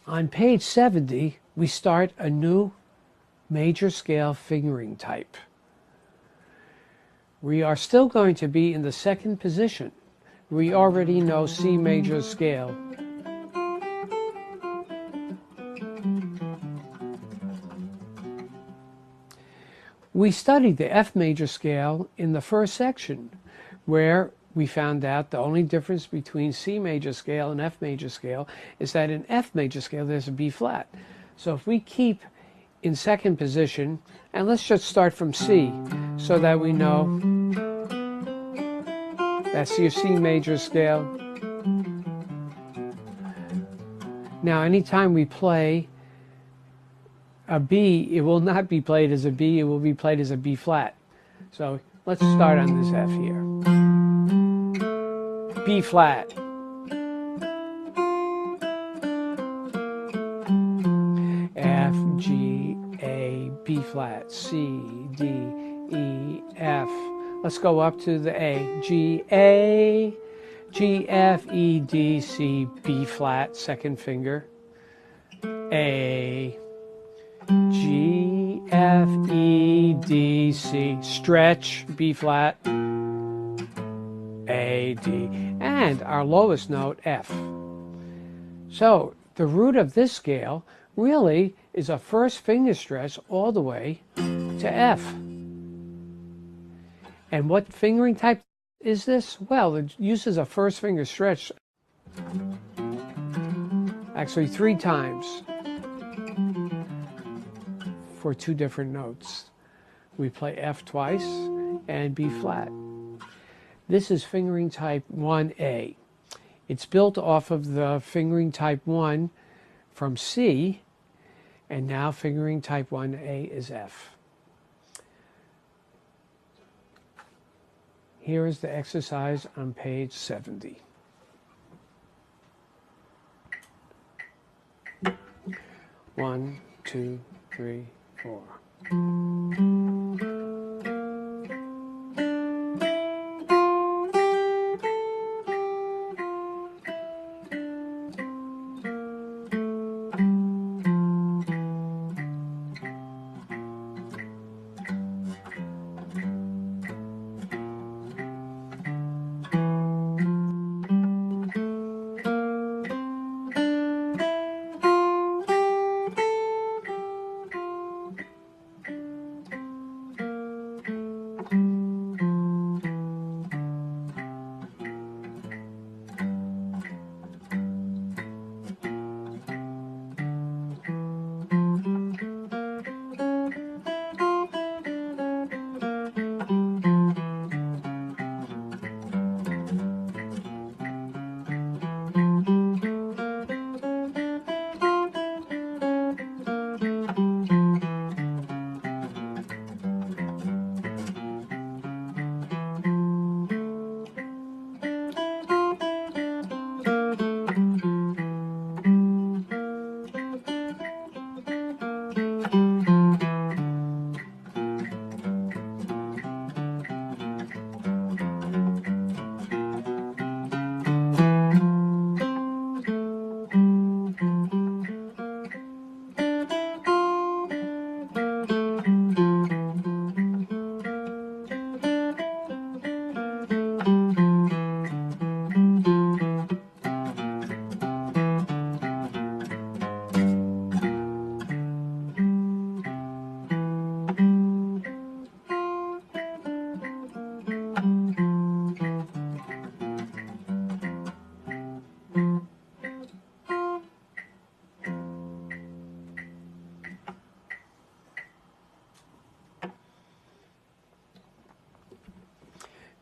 On page 70, we start a new major scale fingering type. We are still going to be in the second position. We already know C major scale. We studied the F major scale in the first section, where we found out the only difference between C major scale and F major scale is that in F major scale there's a B flat. So if we keep in second position, and let's just start from C so that we know that's your C major scale. Now anytime we play a B, it will not be played as a B, it will be played as a B flat. So let's start on this F here. B flat. F, G, A, B flat, C, D, E, F. Let's go up to the A. G, A, G, F, E, D, C, B flat, second finger. A, G, F, E, D, C, stretch, B flat, A, D, and our lowest note, F. So the root of this scale really is a first finger stretch all the way to F. And what fingering type is this? Well, it uses a first finger stretch actually 3 times for 2 different notes. We play F twice and B flat. This is fingering type 1A. It's built off of the fingering type 1 from C, and now fingering type 1A is F. Here is the exercise on page 70. One, two, three, 4.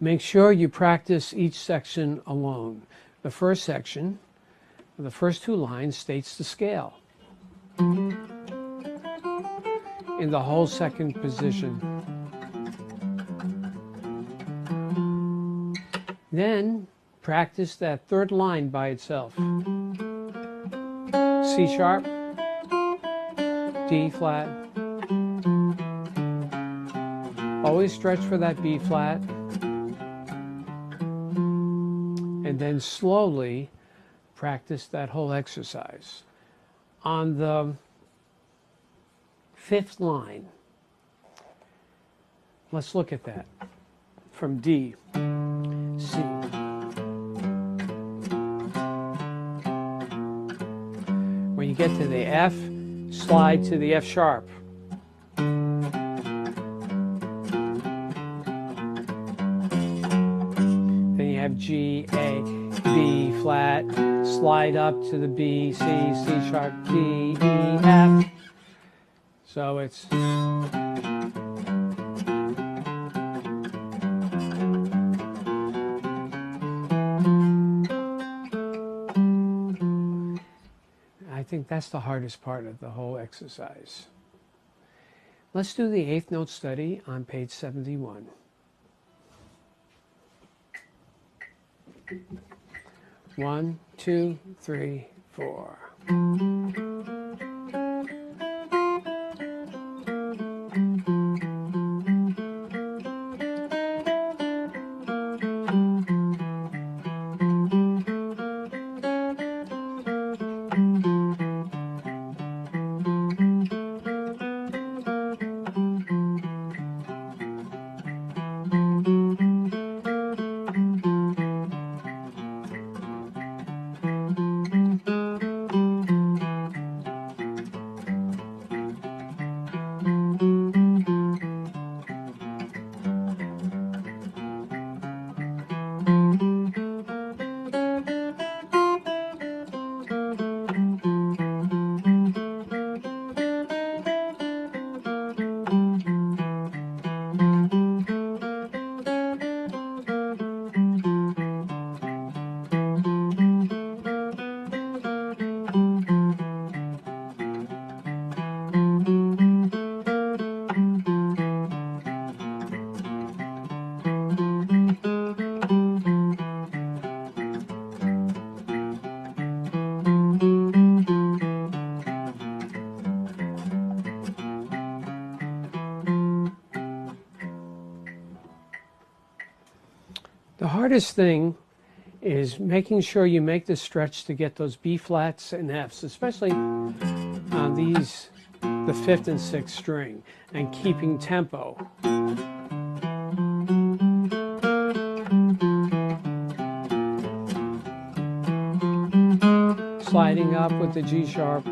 Make sure you practice each section alone. The first section, the first 2 lines, states the scale in the whole second position. Then practice that 3rd line by itself. C sharp, D flat. Always stretch for that B flat. And then slowly practice that whole exercise. on the 5th line. Let's look at that from D, C. When you get to the F, slide to the F sharp. Then you have G, A, B flat, slide up to the B, C, C sharp, D, E, F. So it's I think that's the hardest part of the whole exercise. Let's do the 8th note study on page 71. One, two, three, four. The hardest thing is making sure you make the stretch to get those B flats and Fs, especially on these, the 5th and 6th string, and keeping tempo. Sliding up with the G sharp.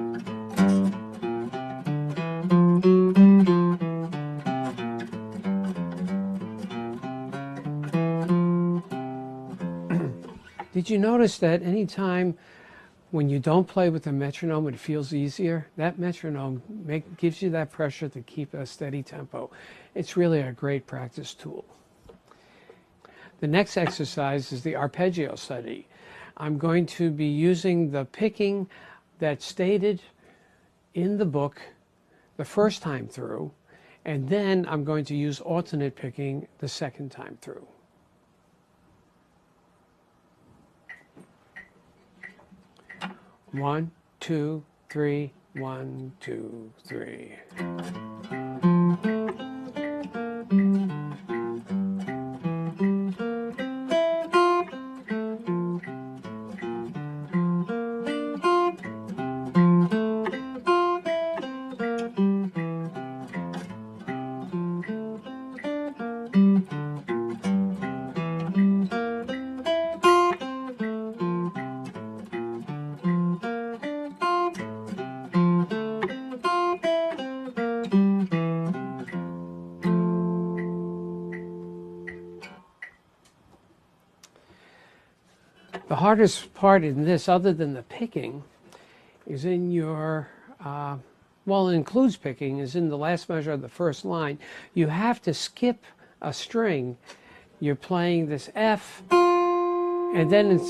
Did you notice that anytime when you don't play with the metronome, it feels easier? That metronome gives you that pressure to keep a steady tempo. It's really a great practice tool. The next exercise is the arpeggio study. I'm going to be using the picking that's stated in the book the first time through, and then I'm going to use alternate picking the second time through. One, two, three, 1, 2, 3. The hardest part in this, other than the picking, is in your, well, it includes picking, is in the last measure of the first line. You have to skip a string. You're playing this F, and then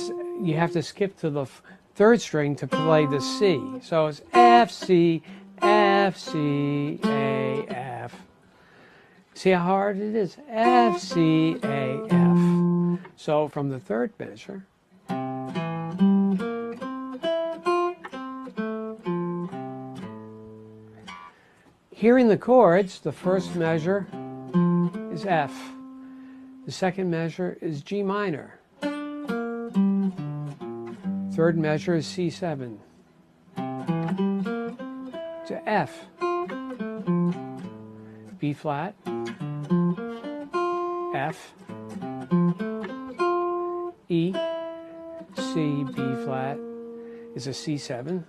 you have to skip to the third string to play the C. So it's F, C, F, C, A, F. See how hard it is? F, C, A, F. So from the third measure, hearing the chords, the first measure is F. The second measure is G minor. Third measure is C7. to F, B flat, F, E, C, B flat is a C7.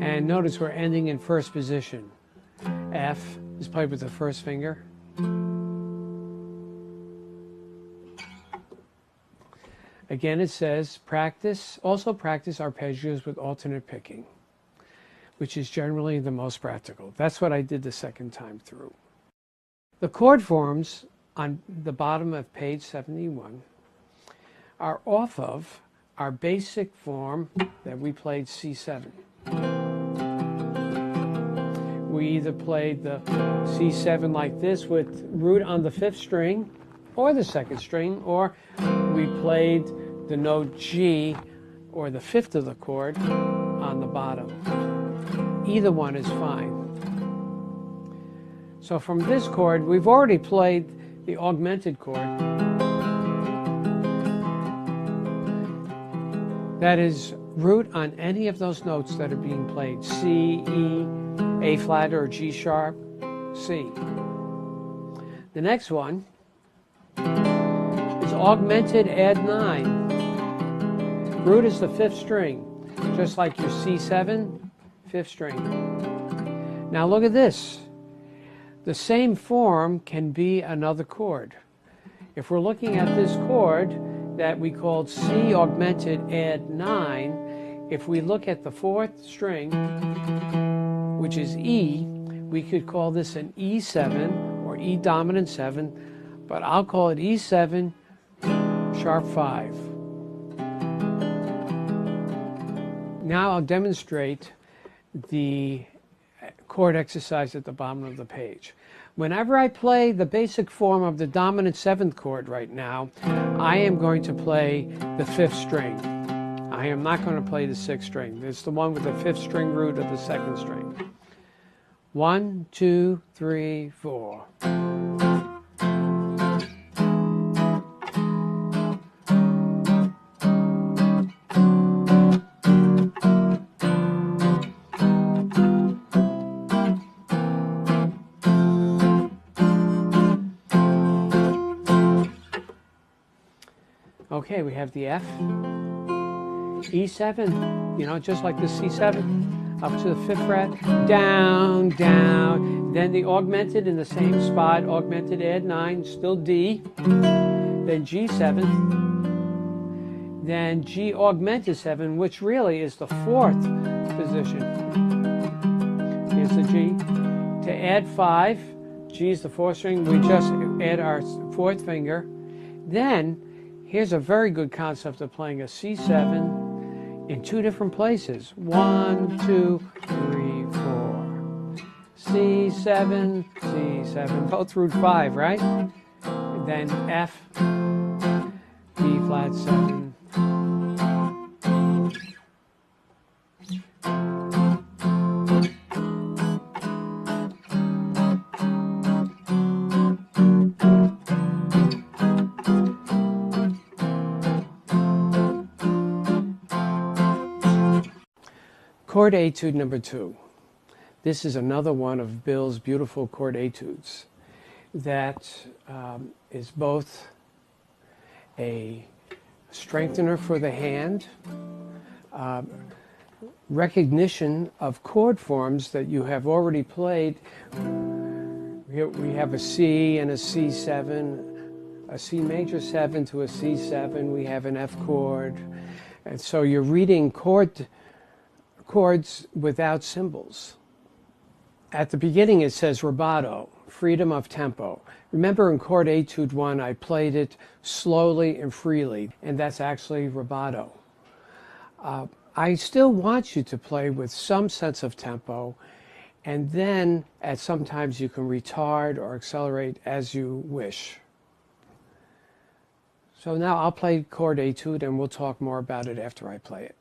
And notice we're ending in first position. F is played with the first finger. Again, it says also practice arpeggios with alternate picking, which is generally the most practical. That's what I did the second time through. The chord forms on the bottom of page 71 are off of our basic form that we played C7. We either played the C7 like this with root on the 5th string or the 2nd string, or we played the note G or the 5th of the chord on the bottom. Either one is fine. So from this chord, we've already played the augmented chord. That is root on any of those notes that are being played. C, E, A flat or G sharp, C. The next one is augmented add 9. Root is the 5th string, just like your C7, 5th string. Now look at this. The same form can be another chord. If we're looking at this chord that we called C augmented add 9, if we look at the 4th string, which is E, we could call this an E7 or E dominant 7, but I'll call it E7 sharp 5. Now I'll demonstrate the chord exercise at the bottom of the page. Whenever I play the basic form of the dominant 7th chord right now, I am going to play the 5th string. I am not going to play the 6th string. It's the one with the 5th string root of the 2nd string. 1, 2, 3, 4. Okay, we have the F, E7, you know, just like the C7, up to the 5th fret, down, down, then the augmented in the same spot, augmented add 9, still D, then G7, then G augmented 7, which really is the 4th position. Here's the G. To add 5, G is the 4th string, we just add our 4th finger. Then, here's a very good concept of playing a C7 in 2 different places. 1, 2, 3, 4. C7, C7, both root 5, right? And then F, B flat 7. Chord etude number 2. This is another one of Bill's beautiful chord etudes that is both a strengthener for the hand, recognition of chord forms that you have already played. Here we have a C and a C7, a C major 7 to a C7. We have an F chord. And so you're reading chords without symbols. At the beginning it says rubato, freedom of tempo. Remember in chord etude 1 I played it slowly and freely, and that's actually rubato. I still want you to play with some sense of tempo, and then at sometimes you can retard or accelerate as you wish. So now I'll play chord etude and we'll talk more about it after I play it.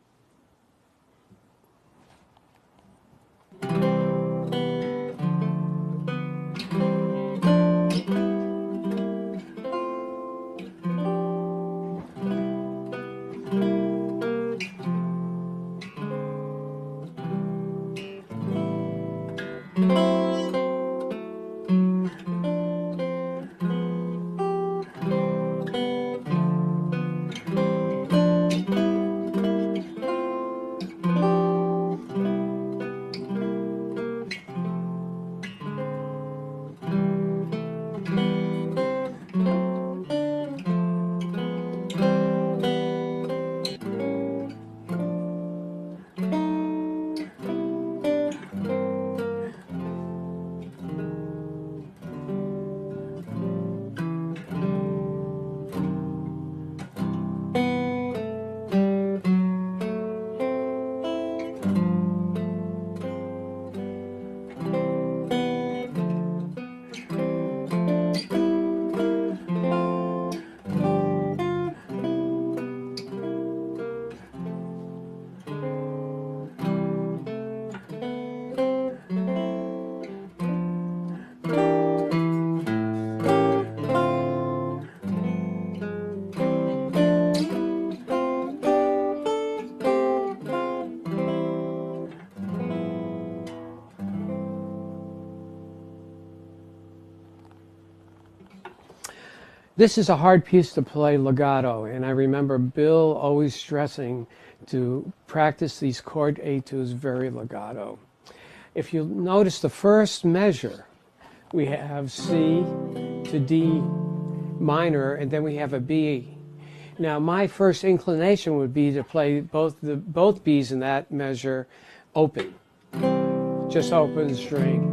This is a hard piece to play legato, and I remember Bill always stressing to practice these chord etudes very legato. If you notice the first measure, we have C to D minor, and then we have a B. Now, my first inclination would be to play both Bs in that measure open, just open string.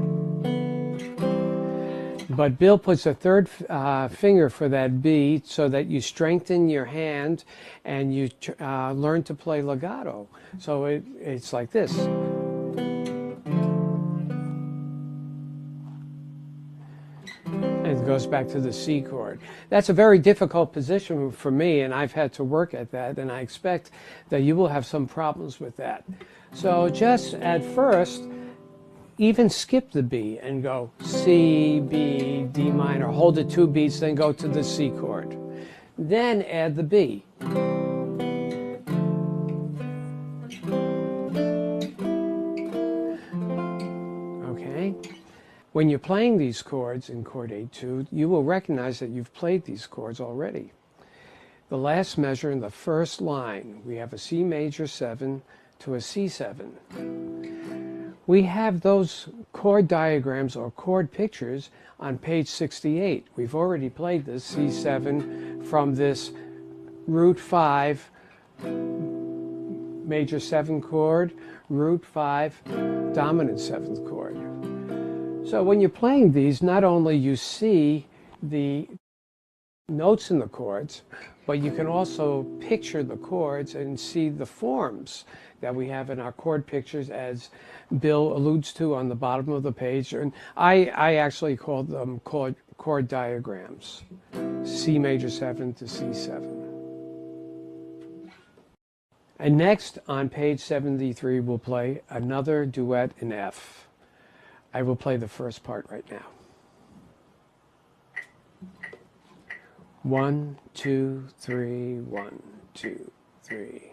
But Bill puts a third finger for that B so that you strengthen your hand and you learn to play legato. So it's like this. And it goes back to the C chord. That's a very difficult position for me, and I've had to work at that, and I expect that you will have some problems with that. So just at first, even skip the B and go C, B, D minor, hold it 2 beats, then go to the C chord. Then add the B. Okay? When you're playing these chords in chord etude, you will recognize that you've played these chords already. The last measure in the first line, we have a C major 7 to a C7. We have those chord diagrams or chord pictures on page 68. We've already played this C7 from this root 5 major 7 chord, root 5 dominant 7th chord. So when you're playing these, not only you see the notes in the chords, but you can also picture the chords and see the forms that we have in our chord pictures, as Bill alludes to on the bottom of the page. And I actually call them chord diagrams, C major 7 to C7. And next, on page 73, we'll play another duet in F. I will play the first part right now. 1, 2, 3, 1, 2, 3.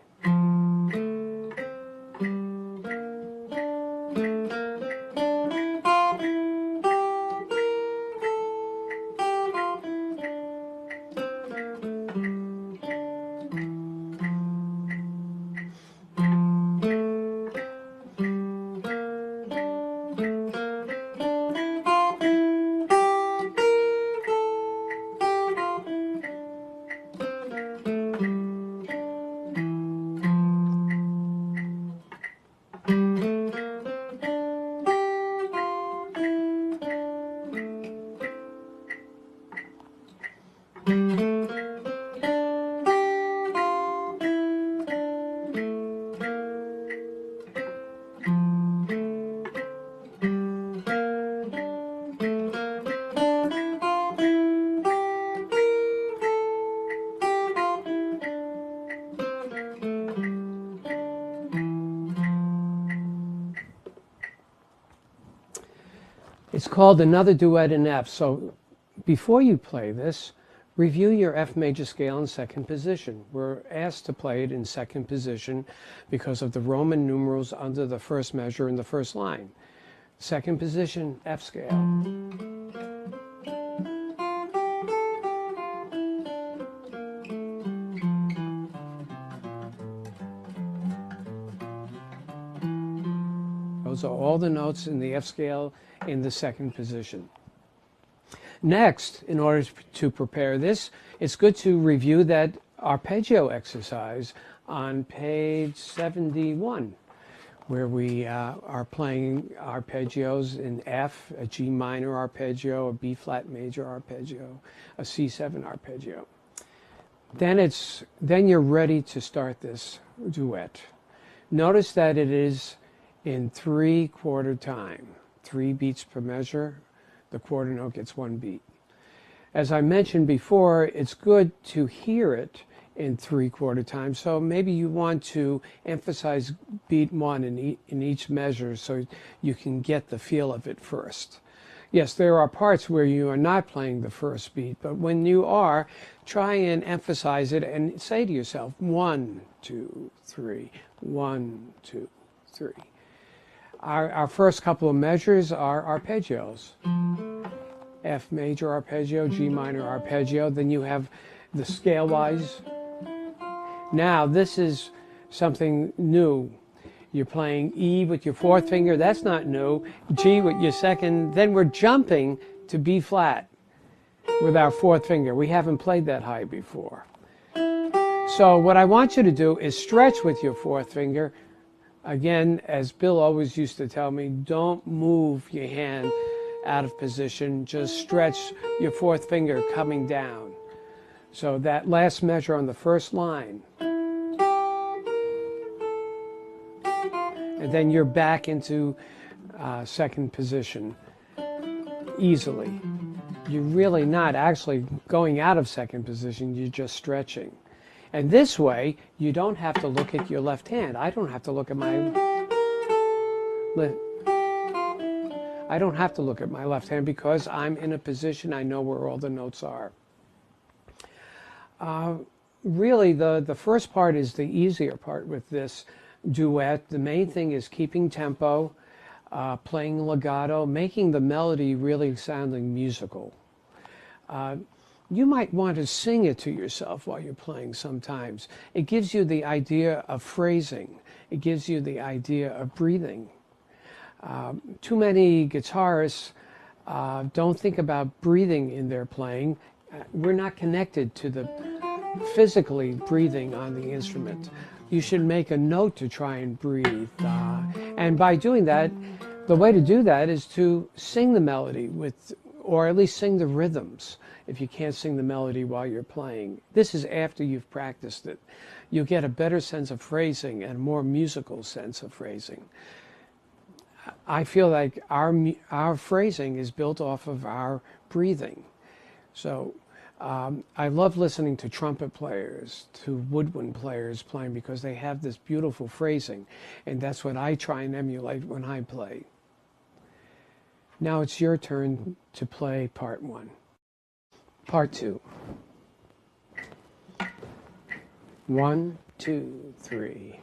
It's called Another Duet in F. So before you play this, review your F major scale in second position. We're asked to play it in second position because of the Roman numerals under the first measure in the first line. Second position, F scale. Those are all the notes in the F scale in the second position. Next, in order to prepare this, it's good to review that arpeggio exercise on page 71, where we are playing arpeggios in F, a G minor arpeggio, a B flat major arpeggio, a C7 arpeggio. Then you're ready to start this duet. Notice that it is in 3/4 time, 3 beats per measure. The quarter note gets 1 beat. As I mentioned before, it's good to hear it in 3/4 time, so maybe you want to emphasize beat 1 in each measure so you can get the feel of it first. Yes, there are parts where you are not playing the first beat, but when you are, try and emphasize it and say to yourself, 1, 2, 3, 1, 2, 3. Our first couple of measures are arpeggios. F major arpeggio, G minor arpeggio. Then you have the scale-wise. Now this is something new. You're playing E with your fourth finger. That's not new. G with your second. Then we're jumping to B flat with our fourth finger. We haven't played that high before. So what I want you to do is stretch with your fourth finger. Again, as Bill always used to tell me, don't move your hand out of position. Just stretch your fourth finger coming down. So that last measure on the first line. And then you're back into second position easily. You're really not actually going out of second position, you're just stretching. And this way, you don't have to look at your left hand. I don't have to look at my left hand because I'm in a position, I know where all the notes are. Really, the first part is the easier part with this duet. The main thing is keeping tempo, playing legato, making the melody really sounding musical. You might want to sing it to yourself while you're playing sometimes. It gives you the idea of phrasing. It gives you the idea of breathing. Too many guitarists don't think about breathing in their playing. We're not connected to the physically breathing on the instrument. You should make a note to try and breathe. And by doing that, the way to do that is to sing the melody with, or at least sing the rhythms if you can't sing the melody while you're playing. This is after you've practiced it. You'll get a better sense of phrasing and a more musical sense of phrasing. I feel like our phrasing is built off of our breathing. So I love listening to trumpet players, to woodwind players playing because they have this beautiful phrasing, and that's what I try and emulate when I play. Now it's your turn to play part one. Part two. 1, 2, 3.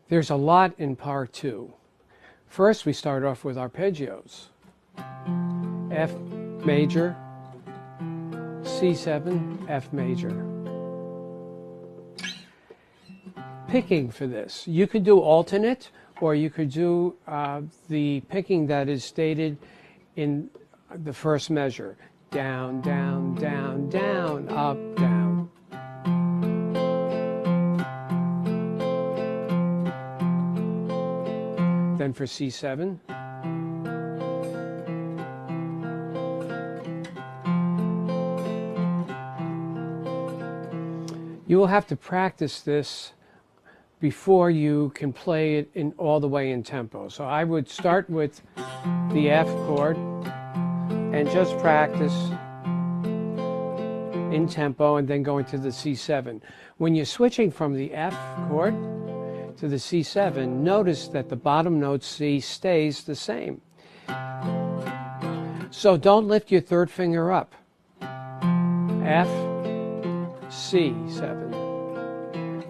There's a lot in part two. First, we start off with arpeggios. F major, C7, F major. Picking for this. You could do alternate, or you could do the picking that is stated in the first measure. Down, down, down, down, up, down. Then for C7, you will have to practice this before you can play it in all the way in tempo. So I would start with the F chord and just practice in tempo and then go into the C7. When you're switching from the F chord to the C7, notice that the bottom note C stays the same. So don't lift your third finger up. F, C7,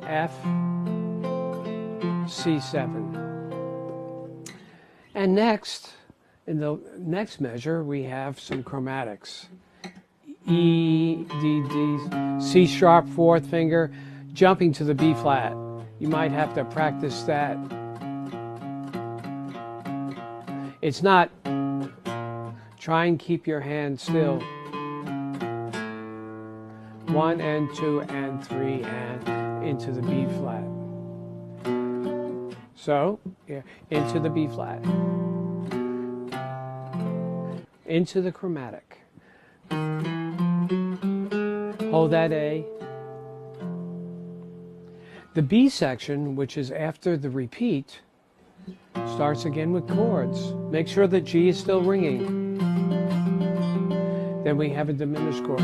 F, C7. And next, in the next measure, we have some chromatics. E, D, D, C sharp, fourth finger, jumping to the B flat. You might have to practice that. It's not, try and keep your hand still. 1 and 2 and 3 and into the B flat. So, yeah, into the B flat. Into the chromatic. Hold that A. The B section, which is after the repeat, starts again with chords. Make sure that G is still ringing. Then we have a diminished chord.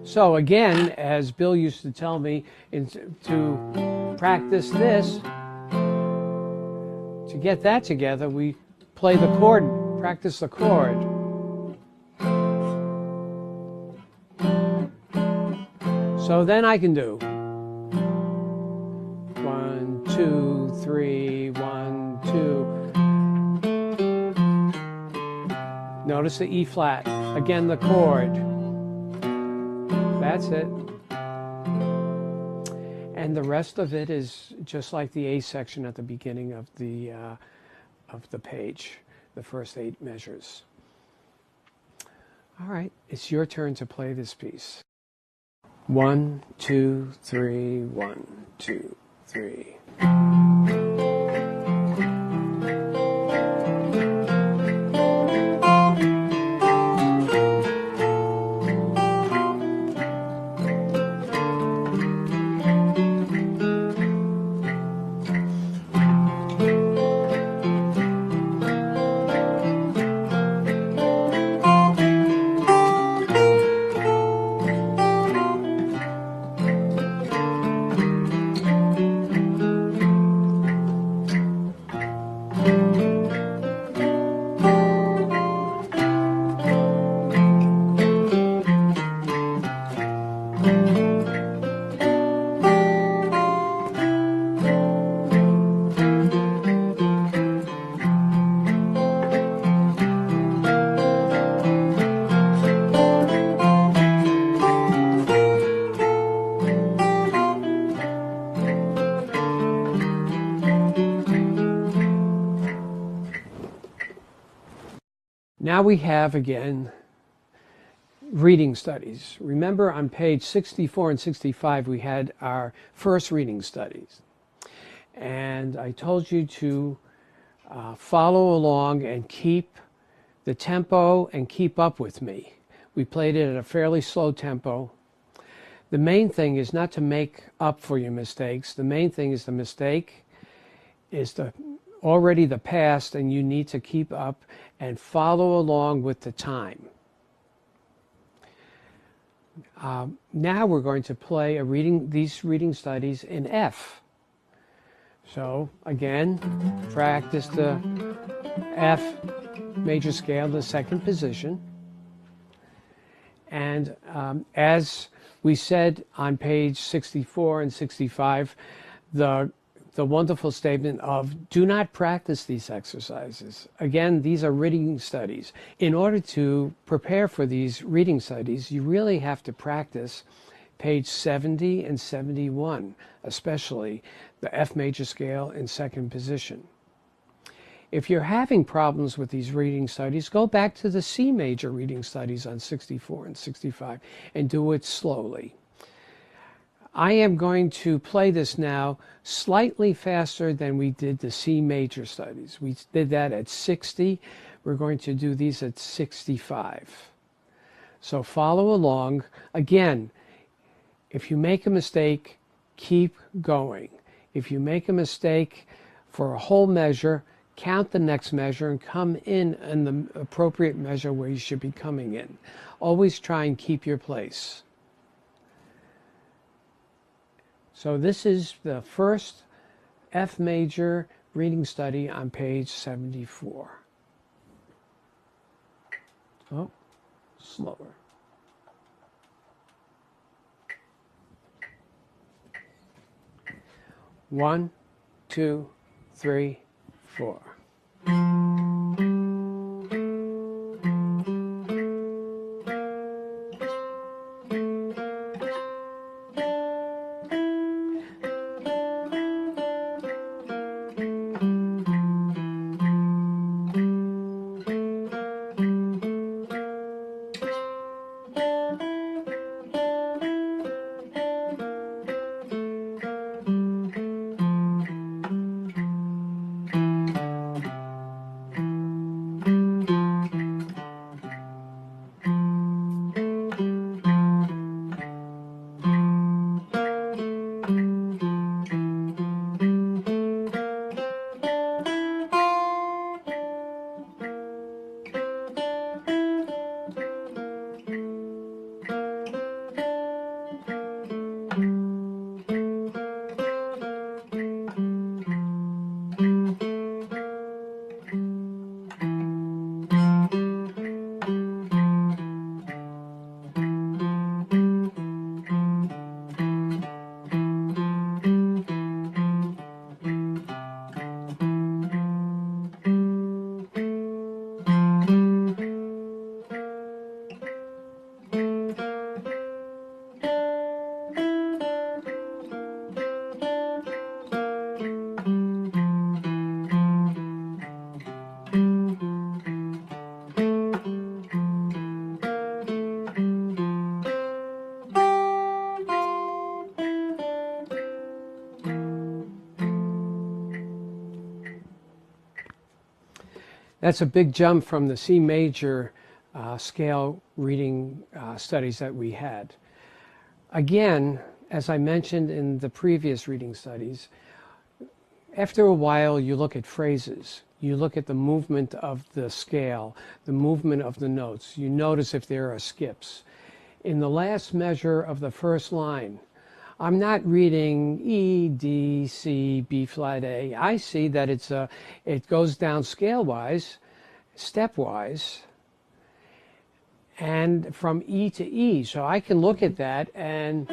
So again, as Bill used to tell me, to practice this, to get that together, we play the chord, practice the chord. So then I can do 1, 2, 3, 1, 2. Notice the E flat. Again, the chord. That's it. And the rest of it is just like the A section at the beginning of the page, the first 8 measures. All right, it's your turn to play this piece. 1, 2, 3, 1, 2, 3. Now we have, again, reading studies. Remember on page 64 and 65 we had our first reading studies. And I told you to follow along and keep the tempo and keep up with me. We played it at a fairly slow tempo. The main thing is not to make up for your mistakes. The main thing is the mistake is already the past, and you need to keep up and follow along with the time. Now we're going to play these reading studies in F. So again, practice the F major scale, the second position. And as we said on page 64 and 65, the wonderful statement of do not practice these exercises. Again, these are reading studies. In order to prepare for these reading studies, you really have to practice page 70 and 71, especially the F major scale in second position. If you're having problems with these reading studies, go back to the C major reading studies on 64 and 65 and do it slowly. I am going to play this now slightly faster than we did the C major studies. We did that at 60. We're going to do these at 65. So follow along. Again, if you make a mistake, keep going. If you make a mistake for a whole measure, count the next measure and come in the appropriate measure where you should be coming in. Always try and keep your place. So this is the first F major reading study on page 74. Oh, slower. One, 2, 3, 4. That's a big jump from the C major scale reading studies that we had. Again, as I mentioned in the previous reading studies, after a while you look at phrases. You look at the movement of the scale, the movement of the notes. You notice if there are skips. In the last measure of the first line, I'm not reading E, D, C, B flat A. I see that it goes down scale-wise, stepwise, and from E to E. So I can look at that and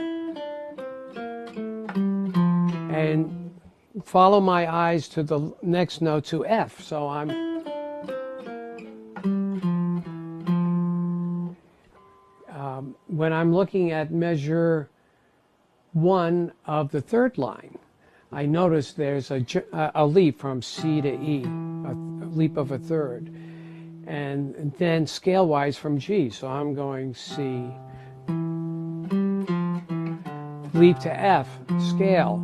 follow my eyes to the next note, to F. So when I'm looking at measure 1 of the third line, I notice there's a leap from C to E, a leap of a third, and then scale-wise from G. So I'm going C, leap to F, scale,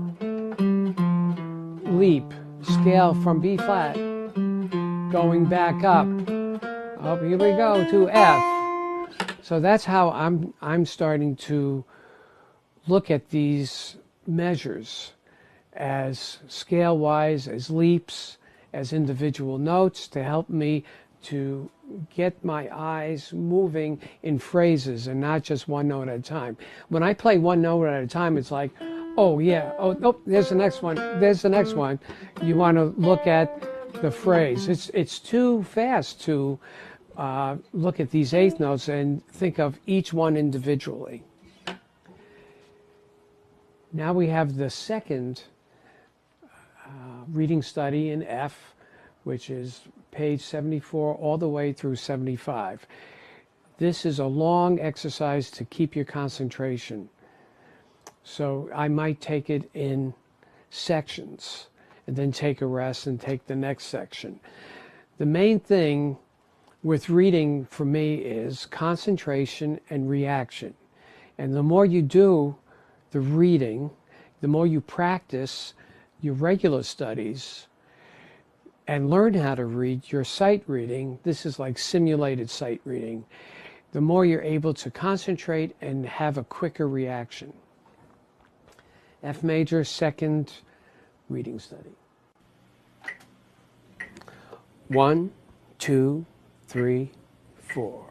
leap, scale from B flat, going back up. Oh, here we go to F. So that's how I'm starting to look at these measures as scale-wise, as leaps, as individual notes to help me to get my eyes moving in phrases and not just one note at a time. When I play one note at a time, it's like, oh yeah, oh nope, there's the next one, there's the next one. You want to look at the phrase. It's too fast to look at these eighth notes and think of each one individually. Now we have the second reading study in F, which is page 74 all the way through 75. This is a long exercise to keep your concentration. So I might take it in sections and then take a rest and take the next section. The main thing with reading for me is concentration and reaction. And the more you do the reading, the more you practice your regular studies and learn how to read your sight reading, this is like simulated sight reading, the more you're able to concentrate and have a quicker reaction. F major, second reading study. 1, 2, 3, 4.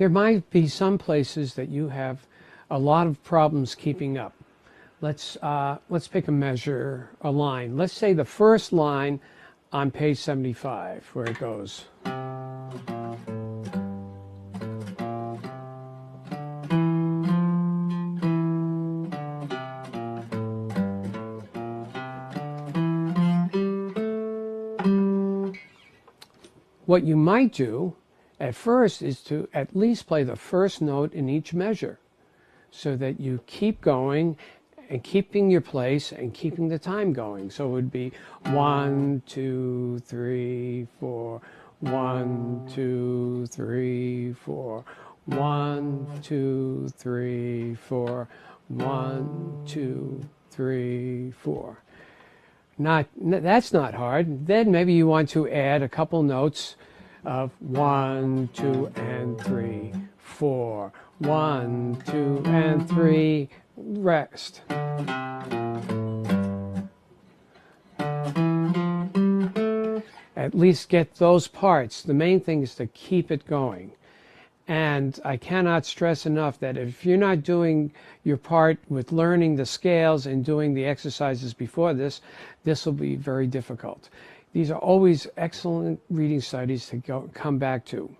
There might be some places that you have a lot of problems keeping up. Let's pick a measure, a line. Let's say the first line on page 75, where it goes. What you might do at first is to at least play the first note in each measure so that you keep going and keeping your place and keeping the time going. So it would be 1, 2, 3, 4, 1, 2, 3, 4, 1, 2, 3, 4, 1, 2, 3, 4. That's not hard. Then maybe you want to add a couple notes of 1, 2, and 3, 4, 1, 2, and 3, rest. At least get those parts. The main thing is to keep it going. And I cannot stress enough that if you're not doing your part with learning the scales and doing the exercises before this, this will be very difficult. These are always excellent reading studies to come back to.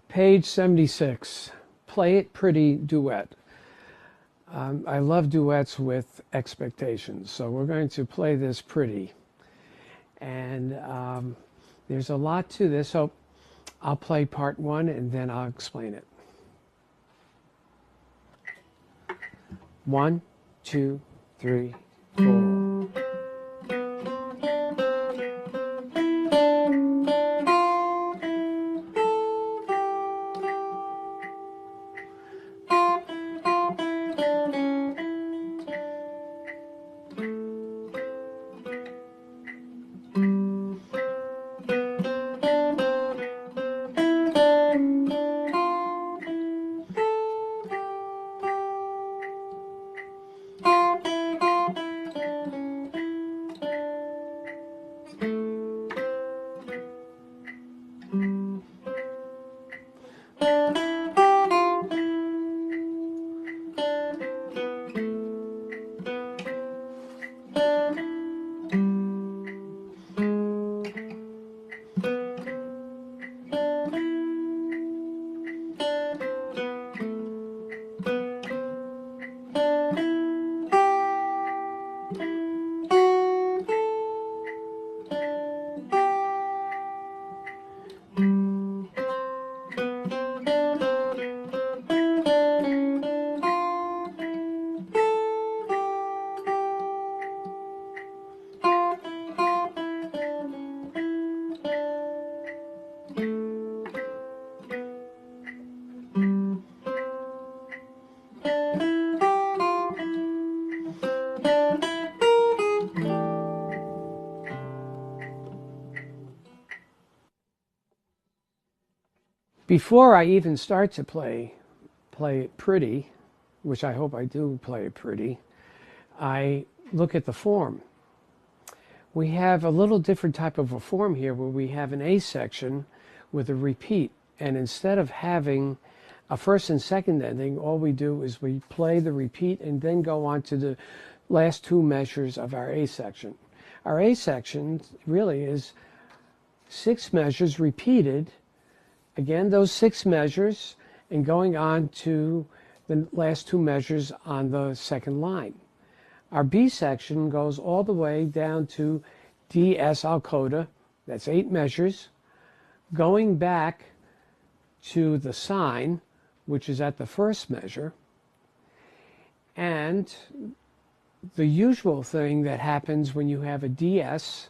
Page 76, Play It Pretty Duet. I love duets with expectations, so we're going to play this pretty. And there's a lot to this, so I'll play part 1 and then I'll explain it. 1, 2, 3, 4. Before I even start to play it pretty, which I hope I do play it pretty, I look at the form. We have a little different type of a form here where we have an A section with a repeat. And instead of having a first and second ending, all we do is we play the repeat and then go on to the last 2 measures of our A section. Our A section really is 6 measures repeated. Again, those 6 measures and going on to the last 2 measures on the second line. Our B section goes all the way down to DS al coda, that's 8 measures, going back to the sign, which is at the first measure. And the usual thing that happens when you have a DS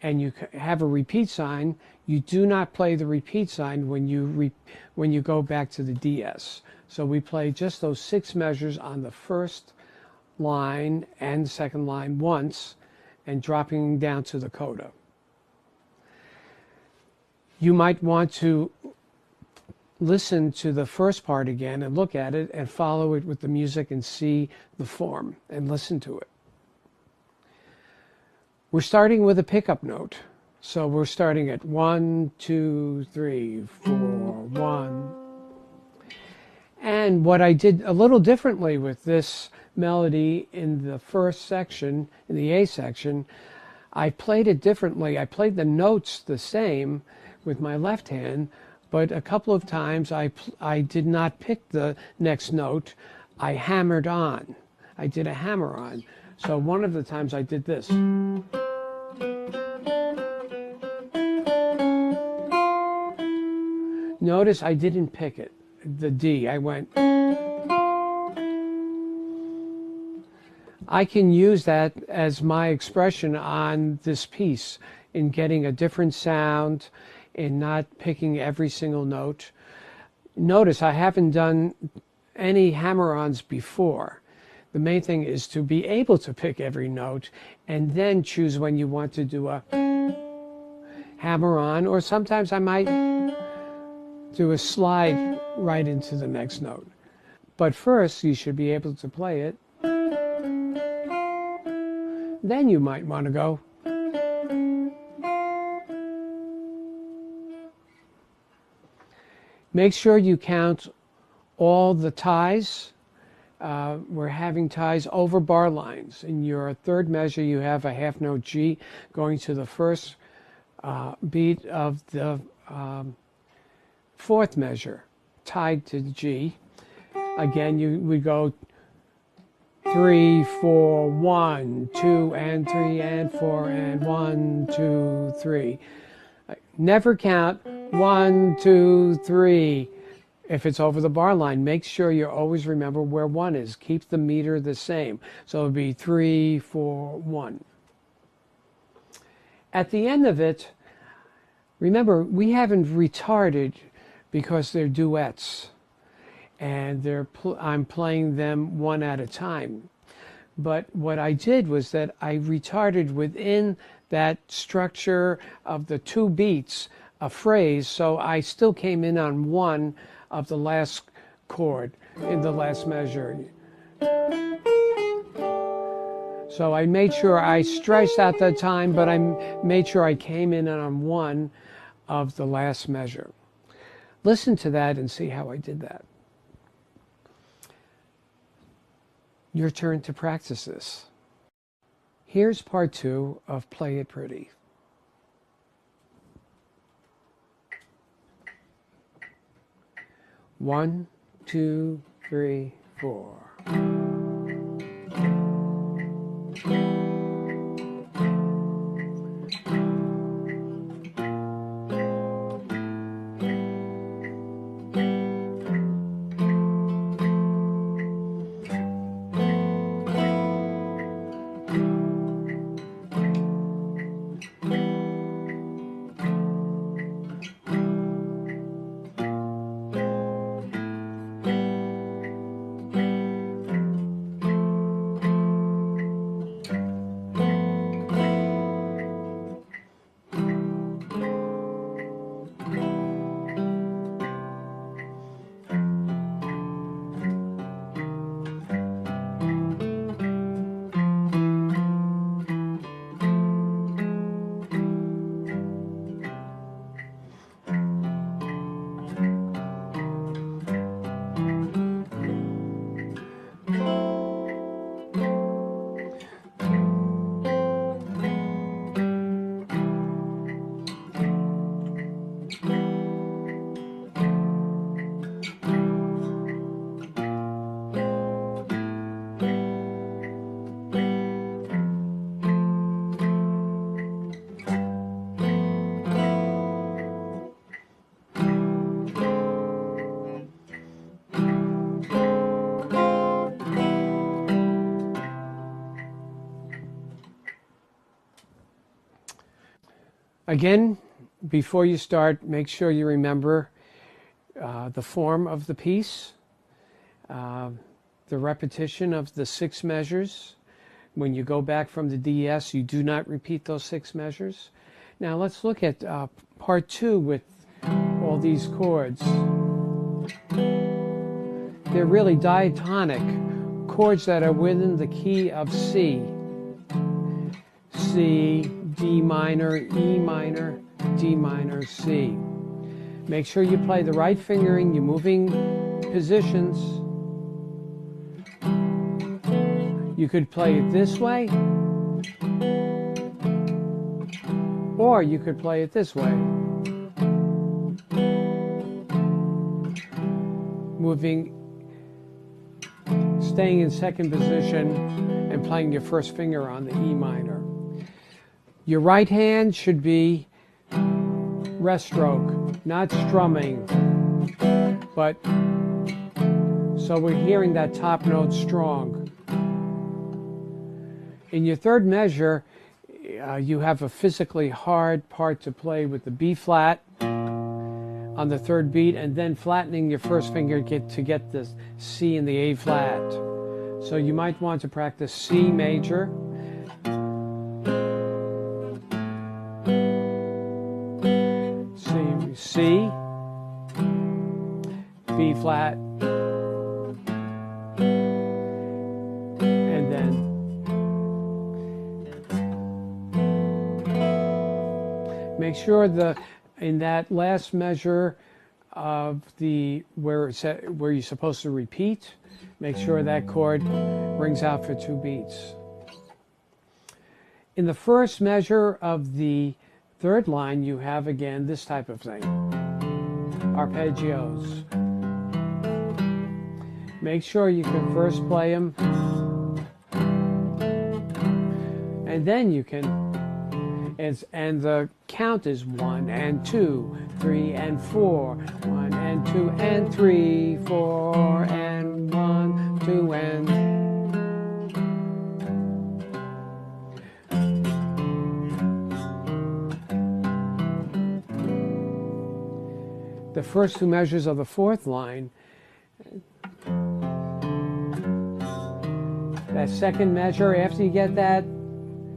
and you have a repeat sign, you do not play the repeat sign when you go back to the DS. So we play just those 6 measures on the first line and second line once and dropping down to the coda. You might want to listen to the first part again and look at it and follow it with the music and see the form and listen to it. We're starting with a pickup note. So we're starting at 1, 2, 3, 4, 1. And what I did a little differently with this melody in the first section, in the A section, I played it differently. I played the notes the same with my left hand, but a couple of times I did not pick the next note. I hammered on. I did a hammer on. So one of the times I did this. Notice I didn't pick it, the D. I went. I can use that as my expression on this piece in getting a different sound, in not picking every single note. Notice I haven't done any hammer-ons before. The main thing is to be able to pick every note and then choose when you want to do a hammer-on, or sometimes I might do a slide right into the next note. But first, you should be able to play it. Then you might want to go. Make sure you count all the ties. We're having ties over bar lines. In your third measure, you have a half note G going to the first beat of the fourth measure, tied to G. Again, you would go 3, 4, 1, 2, and 3, and 4, and 1, 2, 3. Never count 1, 2, 3. If it's over the bar line, make sure you always remember where 1 is. Keep the meter the same. So it would be 3, 4, 1. At the end of it, remember, we haven't retarded because they're duets. And I'm playing them one at a time. But what I did was that I retarded within that structure of the 2 beats a phrase, so I still came in on 1 of the last chord in the last measure. So I made sure I stretched out that time, but I made sure I came in on 1 of the last measure. Listen to that and see how I did that. Your turn to practice this. Here's part 2 of Play It Pretty. One, 2, 3, 4. Again, before you start, make sure you remember the form of the piece, the repetition of the 6 measures. When you go back from the DS, you do not repeat those 6 measures. Now let's look at part 2 with all these chords. They're really diatonic chords that are within the key of C. C, D minor, E minor, D minor, C. Make sure you play the right fingering, you're moving positions. You could play it this way, or you could play it this way. Moving, staying in second position and playing your first finger on the E minor. Your right hand should be rest stroke, not strumming, but so we're hearing that top note strong. In your third measure, you have a physically hard part to play with the B flat on the third beat, and then flattening your first finger to get the C and the A flat. So you might want to practice C major, C, B flat, and then make sure in that last measure of where you're supposed to repeat, make sure that chord rings out for 2 beats. In the first measure of the third line, you have again this type of thing, arpeggios. Make sure you can first play them, and then you can, and the count is 1 and 2, 3 and 4, 1 and 2 and 3, 4 and 1, 2 and. The first 2 measures of the fourth line, that second measure, after you get that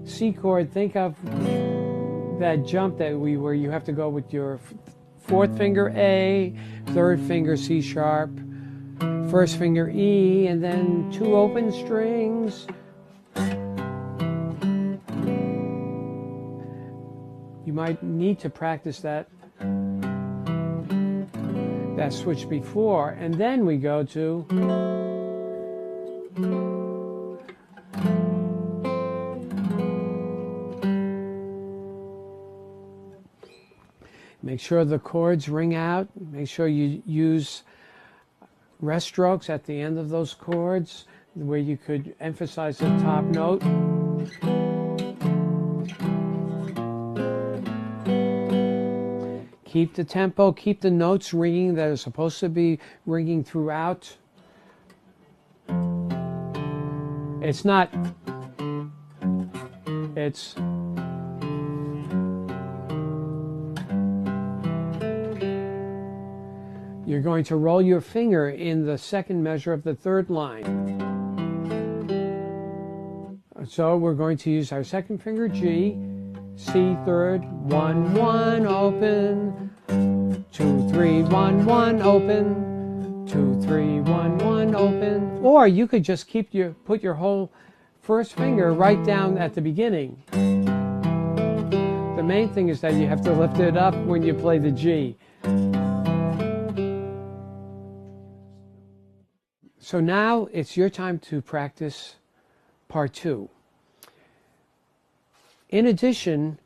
C chord, think of that jump where you have to go with your fourth finger A, third finger C sharp, first finger E, and then 2 open strings. You might need to practice that switch before, and then we go to make sure the chords ring out. Make sure you use rest strokes at the end of those chords where you could emphasize the top note. Keep the tempo, keep the notes ringing that are supposed to be ringing throughout. It's not, it's, you're going to roll your finger in the second measure of the third line. So we're going to use our second finger G, C third, 1, 1, open, 2, 3, 1, 1, open, 2, 3, 1, 1, open. Or you could just put your whole first finger right down at the beginning. The main thing is that you have to lift it up when you play the G. So now it's your time to practice part 2. In addition,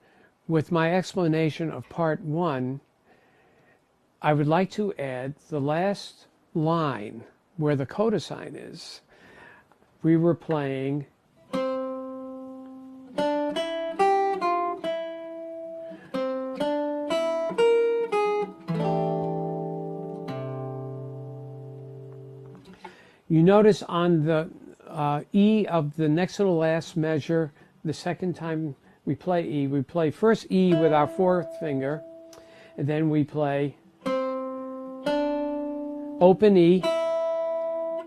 with my explanation of part 1, I would like to add the last line where the coda sign is. We were playing you notice on the E of the next to the last measure, the second time we play E, we play first E with our fourth finger, and then we play open E,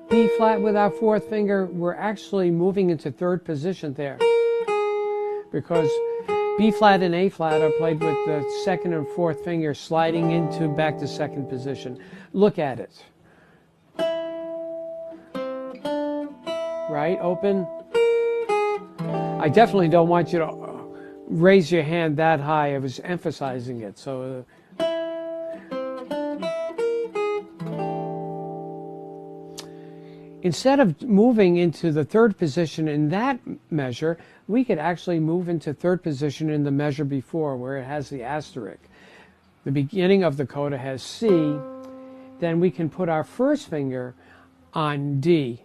B flat with our fourth finger. We're actually moving into third position there, because B flat and A flat are played with the second and fourth finger sliding into back to second position. Look at it. Right, open. I definitely don't want you to raise your hand that high. I was emphasizing it. So instead of moving into the third position in that measure, we could actually move into third position in the measure before where it has the asterisk. The beginning of the coda has C, then we can put our first finger on D.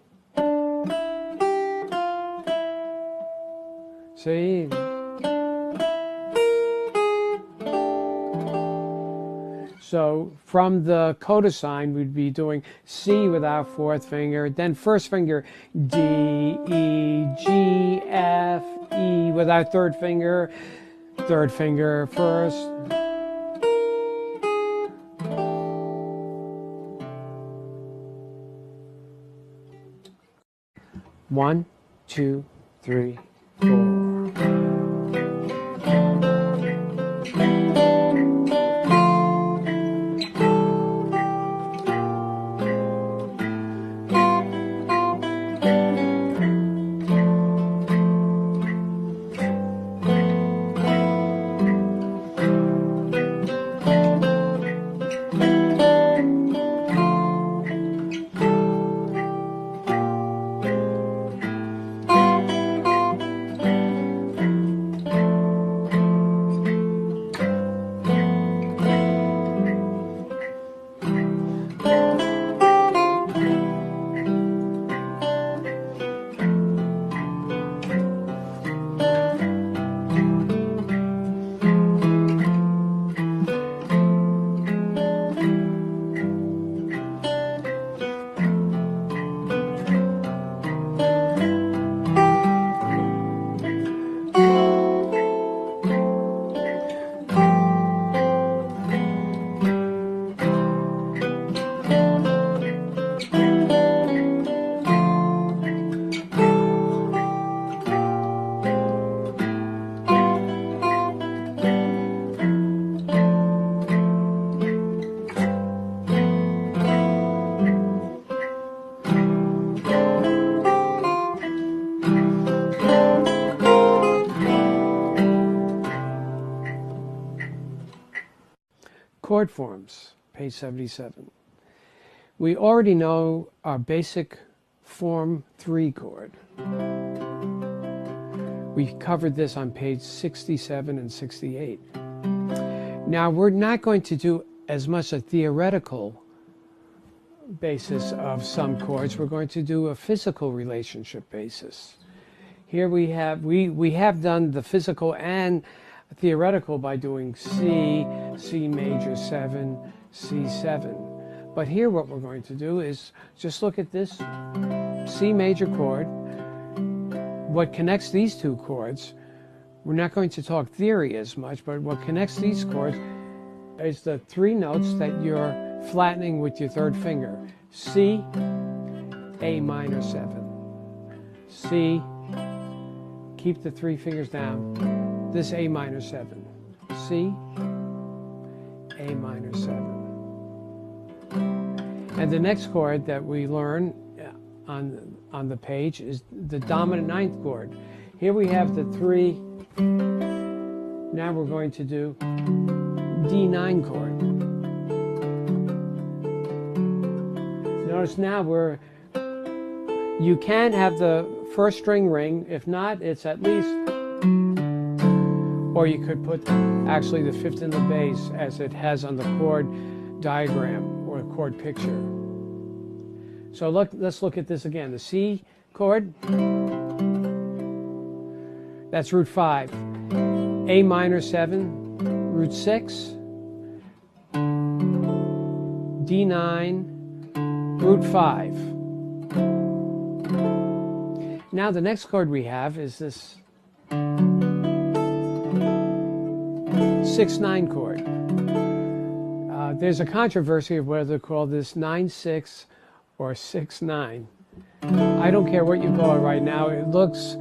See? So from the coda sign, we'd be doing C with our fourth finger, then first finger D, E, G, F, E with our third finger first. One, two, three, four. Chord forms, page 77. We already know our basic form 3 chord. We covered this on page 67 and 68. Now we're not going to do as much a theoretical basis of some chords. We're going to do a physical relationship basis. Here we have done the physical and theoretical by doing C, C major 7, C7. But here what we're going to do is just look at this C major chord. What connects these two chords, we're not going to talk theory as much, but what connects these chords is the 3 notes that you're flattening with your third finger. C, A minor 7. C, keep the 3 fingers down. This A minor 7, C, A minor 7. And the next chord that we learn on the page is the dominant 9th chord. Here we have the 3. Now we're going to do D9 chord. Notice now you can have the first string ring. If not, it's at least. Or you could put actually the 5th in the bass as it has on the chord diagram or chord picture. So let's look at this again. The C chord, that's root 5. A minor 7, root 6. D9, root 5. Now the next chord we have is this 6-9 chord. There's a controversy of whether to call this 9-6 or 6-9. I don't care what you call it right now. It looks,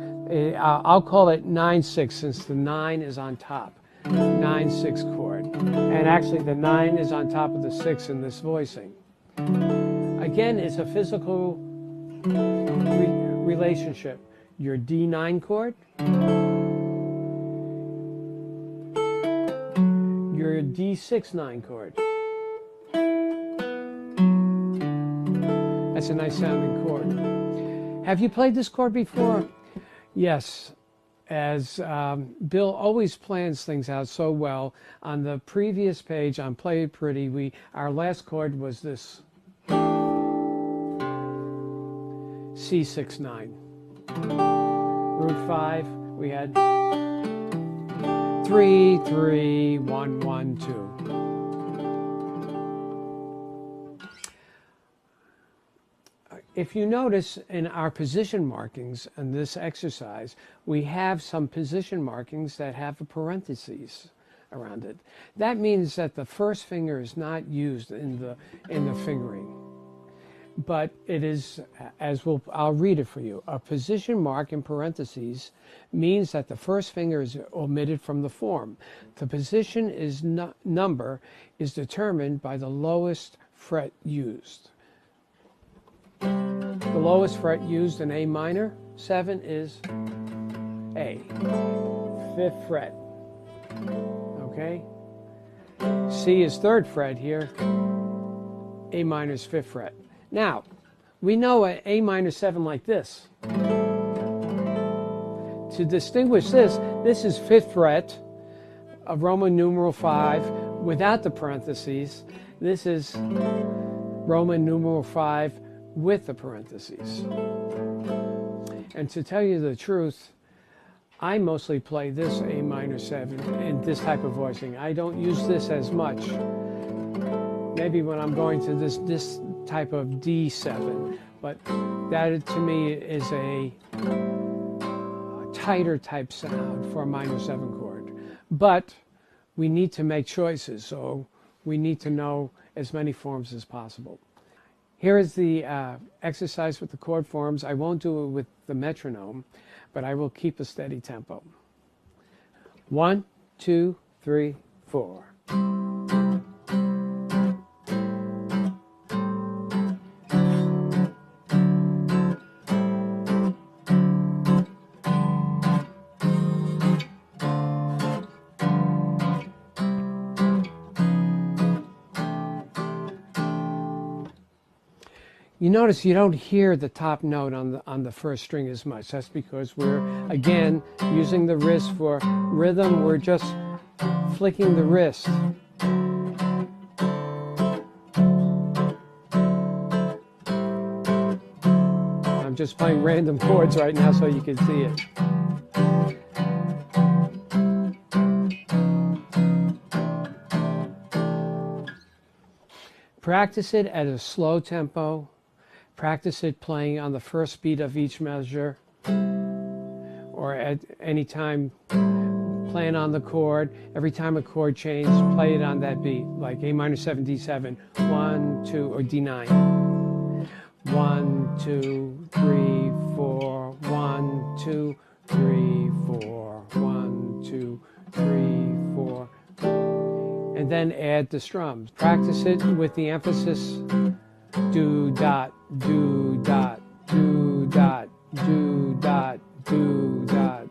I'll call it 9-6 since the 9 is on top. 9-6 chord. And actually the 9 is on top of the 6 in this voicing. Again, it's a physical relationship. Your D9 chord, your D6-9 chord. That's That's a nice sounding chord. Have you played this chord before? Yes. As Bill always plans things out so well. On the previous page on Play It Pretty, our last chord was this C6-9. Root 5, we had 3, 3, 1, 1, 2. If you notice in our position markings in this exercise, we have some position markings that have a parentheses around it. That means that the first finger is not used in the fingering. But it is, I'll read it for you. A position mark in parentheses means that the first finger is omitted from the form. The position number is determined by the lowest fret used. The lowest fret used in A minor 7 is A, 5th fret. Okay? C is 3rd fret here. A minor is 5th fret. Now, we know A minor 7 like this. To distinguish this is 5th fret of Roman numeral 5 without the parentheses. This is Roman numeral 5 with the parentheses. And to tell you the truth, I mostly play this A minor 7 in this type of voicing. I don't use this as much. Maybe when I'm going to this type of D7, but that to me is a tighter type sound for a minor 7 chord. But we need to make choices, so we need to know as many forms as possible. Here is the exercise with the chord forms. I won't do it with the metronome, but I will keep a steady tempo. 1, 2, 3, 4. You notice you don't hear the top note on the first string as much. That's because we're, again, using the wrist for rhythm. We're just flicking the wrist. I'm just playing random chords right now so you can see it. Practice it at a slow tempo. Practice it playing on the first beat of each measure, or at any time playing on the chord. Every time a chord changes, play it on that beat, like A minor 7, D7, 1, 2, or D9. 1, 2, 3, 4, 1, 2, 3, 4, 1, 2, 3, 4. And then add the strums. Practice it with the emphasis do dot, do dot, do dot, do dot, do dot.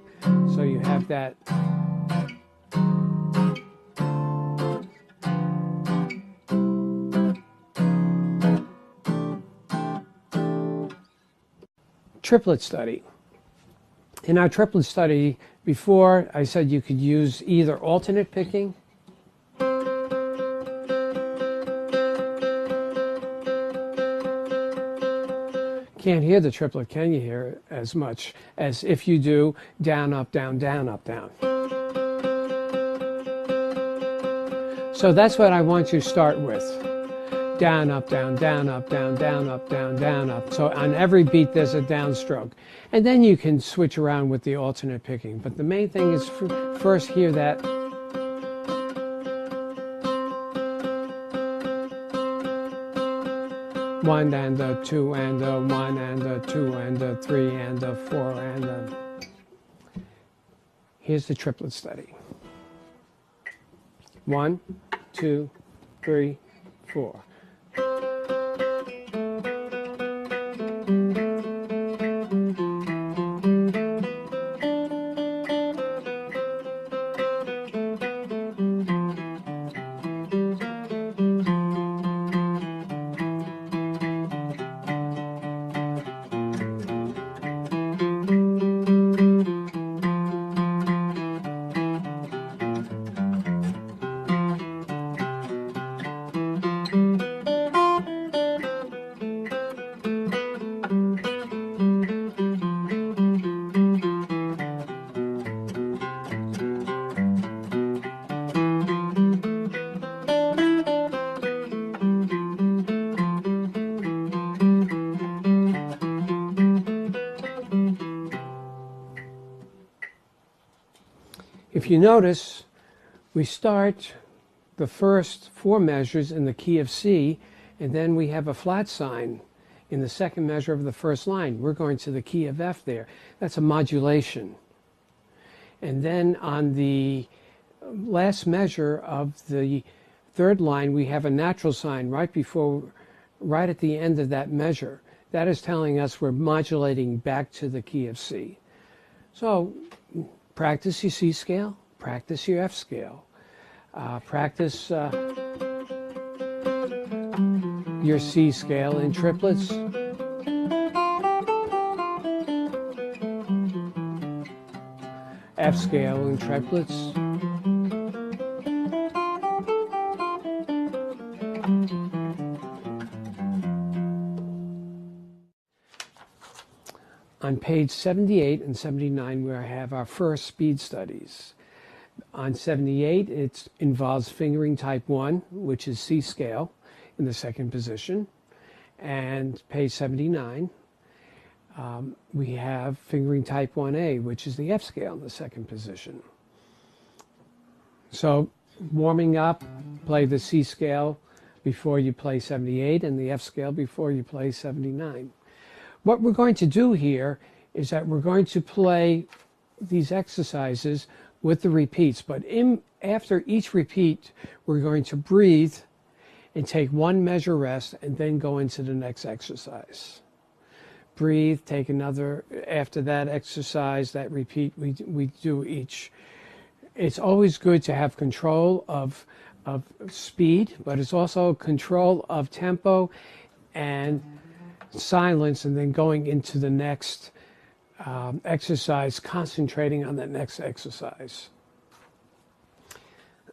So you have that. Triplet study. In our triplet study, before I said you could use either alternate picking . Can't hear the triplet, can you hear it as much as if you do down, up, down, down, up, down. So that's what I want you to start with. Down, up, down, down, up, down, down, up, down, down, up. So on every beat there's a downstroke. And then you can switch around with the alternate picking. But the main thing is first hear that. One and a 2 and a 1 and a 2 and a 3 and a 4 and a... Here's the triplet study. 1, 2, 3, 4. If you notice, we start the first 4 measures in the key of C, and then we have a flat sign in the second measure of the first line. We're going to the key of F there. That's a modulation. And then on the last measure of the third line, we have a natural sign right at the end of that measure. That is telling us we're modulating back to the key of C. So practice your C scale, practice your F scale, practice your C scale in triplets. F scale in triplets. On page 78 and 79, we have our first speed studies. On 78, it involves fingering type 1, which is C scale in the second position. And page 79, we have fingering type 1A, which is the F scale in the second position. So warming up, play the C scale before you play 78 and the F scale before you play 79. What we're going to do here is that we're going to play these exercises with the repeats, but after each repeat, we're going to breathe and take 1 measure rest and then go into the next exercise. Breathe, take another, after that exercise, that repeat, we do each. It's always good to have control of speed, but it's also control of tempo and silence, and then going into the next exercise, concentrating on that next exercise.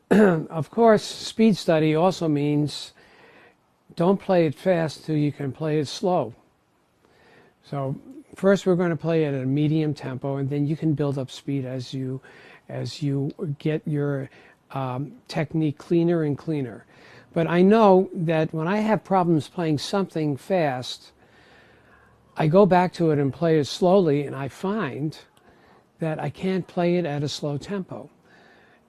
Of course, speed study also means don't play it fast till you can play it slow. So first we're going to play it at a medium tempo, and then you can build up speed as you get your technique cleaner and cleaner. But I know that when I have problems playing something fast, I go back to it and play it slowly, and I find that I can't play it at a slow tempo.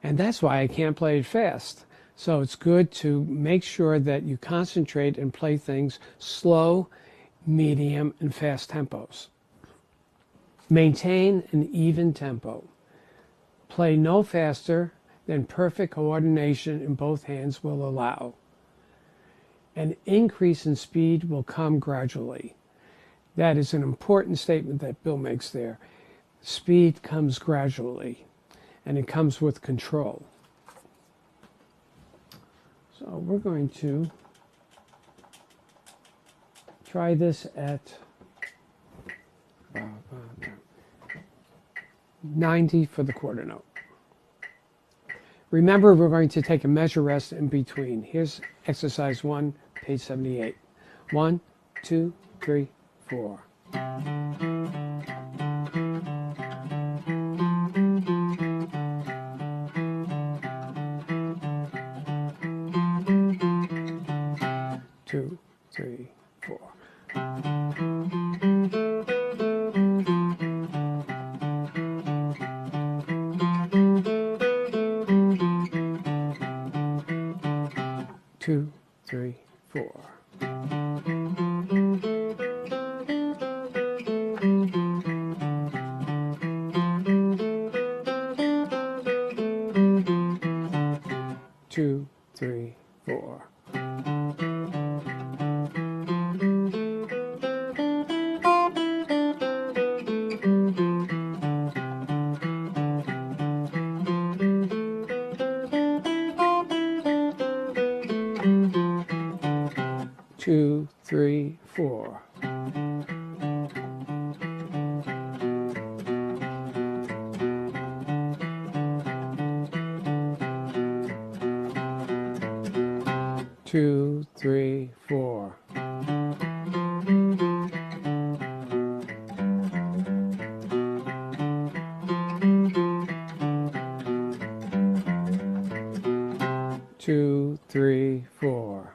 And that's why I can't play it fast. So it's good to make sure that you concentrate and play things slow, medium, and fast tempos. Maintain an even tempo. Play no faster than perfect coordination in both hands will allow. An increase in speed will come gradually. That is an important statement that Bill makes there. Speed comes gradually, and it comes with control. So we're going to try this at 90 for the quarter note. Remember, we're going to take a measure rest in between. Here's exercise 1, page 78. 1, 2, 3, 4. Two, three, four. Two, three, four. Two, three, four. Two, three, four. Two, three, four. Two, three, four.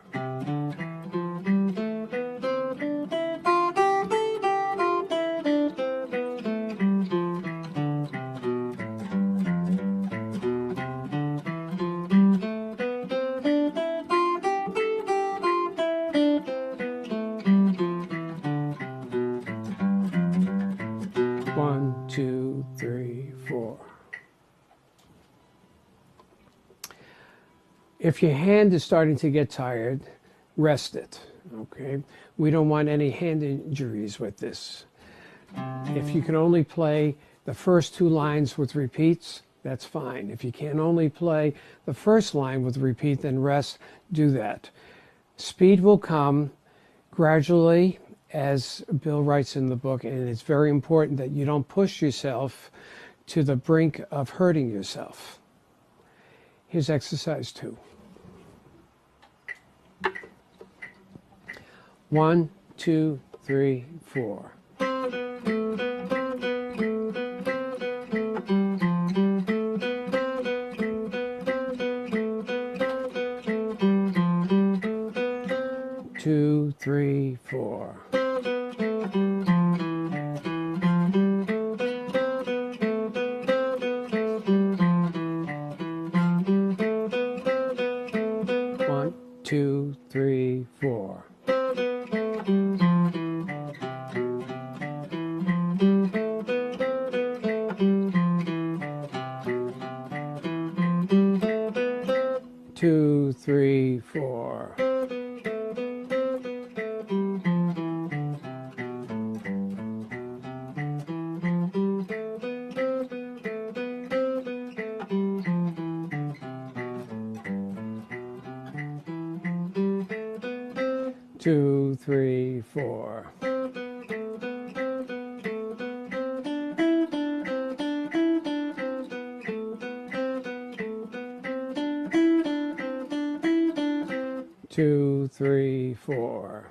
If your hand is starting to get tired, rest it, okay? We don't want any hand injuries with this. If you can only play the first 2 lines with repeats, that's fine. If you can only play the first line with repeat, then rest, do that. Speed will come gradually, as Bill writes in the book, and it's very important that you don't push yourself to the brink of hurting yourself. Here's exercise 2. 1, 2, 3, 4. 2, 3, 4. 1, 2, 3, 4. 2, 3, 4. 2, 3, 4. 2, 3, 4.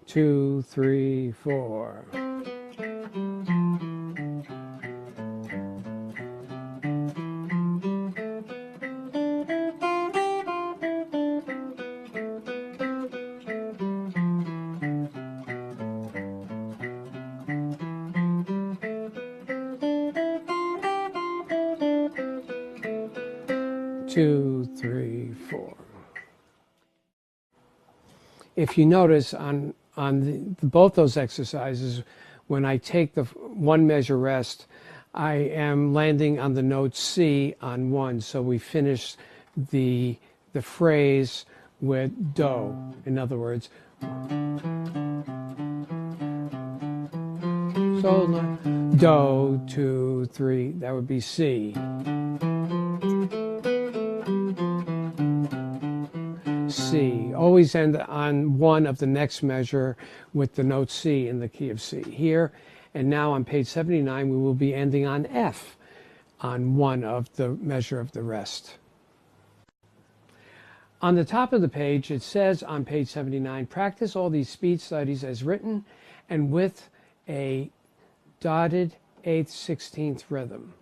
2, 3, 4. 2, 3, 4. If you notice on both those exercises, when I take the 1 measure rest, I am landing on the note C on 1. So we finish the phrase with do. In other words, so do, 2, 3. That would be C. C. Always end on 1 of the next measure with the note C in the key of C. Here and now on page 79, we will be ending on F on 1 of the measure of the rest. On the top of the page, it says on page 79, practice all these speed studies as written and with a dotted 8th, 16th rhythm.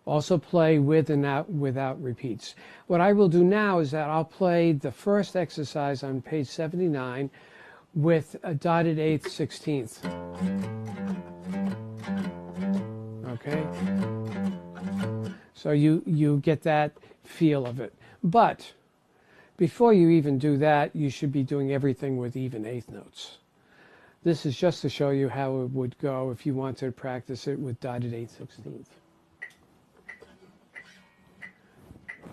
Also play with and without repeats. What I will do now is that I'll play the first exercise on page 79 with a dotted 8th, 16th. Okay? So you get that feel of it. But before you even do that, you should be doing everything with even 8th notes. This is just to show you how it would go if you wanted to practice it with dotted 8th, 16th.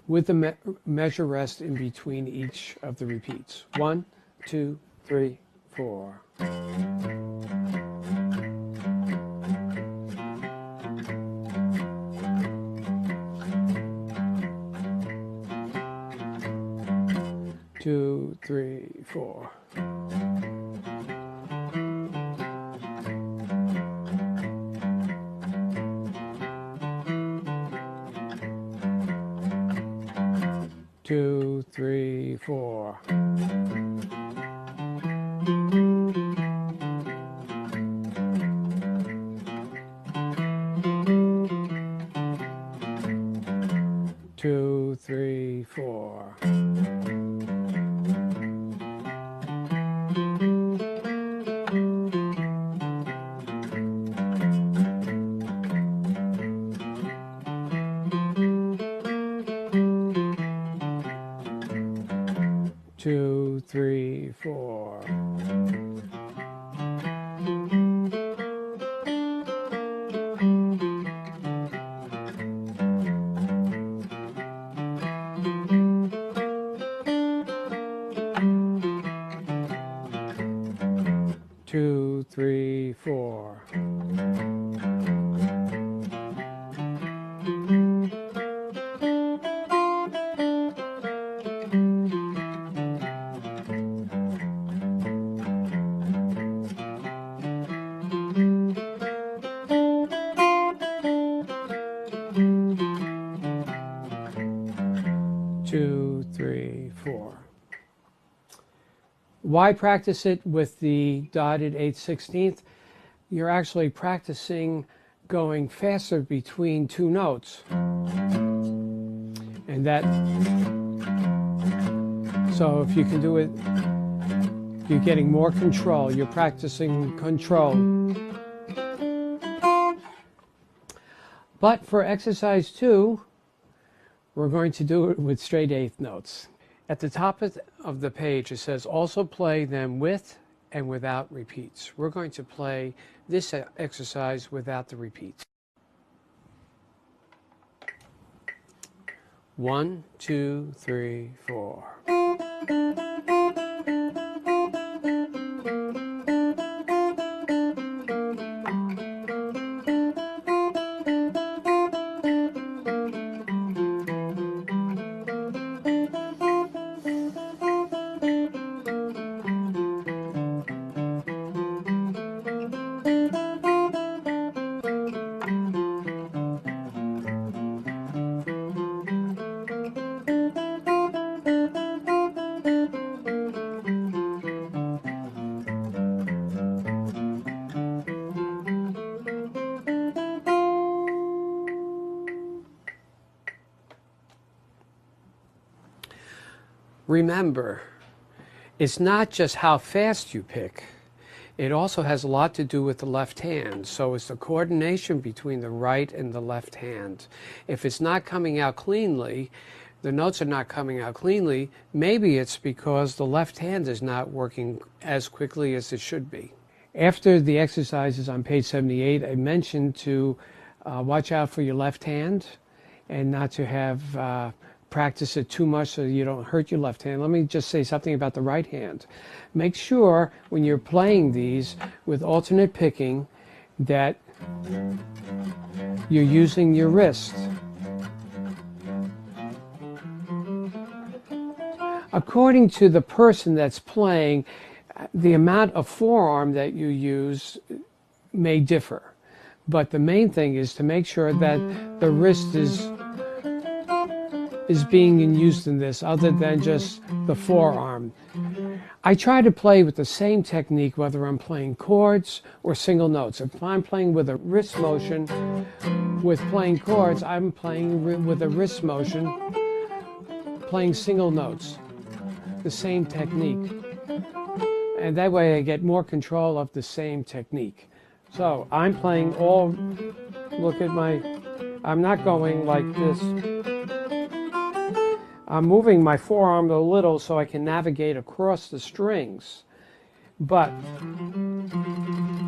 With the measure rest in between each of the repeats. 1, 2, 3, 4. 2, 3, 4. 2, 3, 4. 2, 3, 4. 2, 3, 4. 3, 4. Two, three, four. Why practice it with the dotted 8/16? You're actually practicing going faster between two notes. And that, so if you can do it, you're getting more control. You're practicing control. But for exercise 2, we're going to do it with straight eighth notes. At the top of the page, it says also play them with and without repeats. We're going to play this exercise without the repeats. 1, 2, 3, 4. Remember, it's not just how fast you pick. It also has a lot to do with the left hand. So it's the coordination between the right and the left hand. If it's not coming out cleanly, the notes are not coming out cleanly, maybe it's because the left hand is not working as quickly as it should be. After the exercises on page 78, I mentioned to watch out for your left hand and not to have practice it too much so you don't hurt your left hand. Let me just say something about the right hand. Make sure when you're playing these with alternate picking that you're using your wrist. According to the person that's playing, the amount of forearm that you use may differ. But the main thing is to make sure that the wrist is being used in this other than just the forearm. I try to play with the same technique whether I'm playing chords or single notes. If I'm playing with a wrist motion with playing chords, I'm playing with a wrist motion playing single notes. The same technique. And that way I get more control of the same technique. So I'm playing all, look at I'm not going like this. I'm moving my forearm a little so I can navigate across the strings. But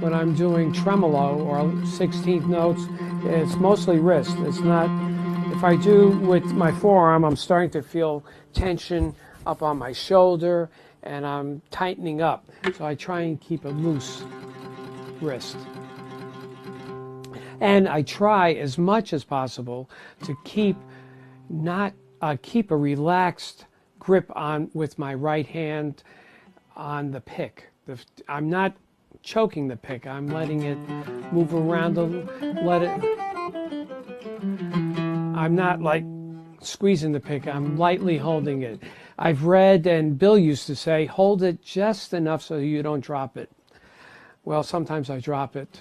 when I'm doing tremolo or 16th notes, it's mostly wrist. It's not, if I do with my forearm, I'm starting to feel tension up on my shoulder and I'm tightening up. So I try and keep a loose wrist. And I try as much as possible to keep a relaxed grip on with my right hand on the pick. I'm not choking the pick. I'm letting it move around I'm not like squeezing the pick. I'm lightly holding it. I've read, and Bill used to say, hold it just enough so you don't drop it. Well, sometimes I drop it.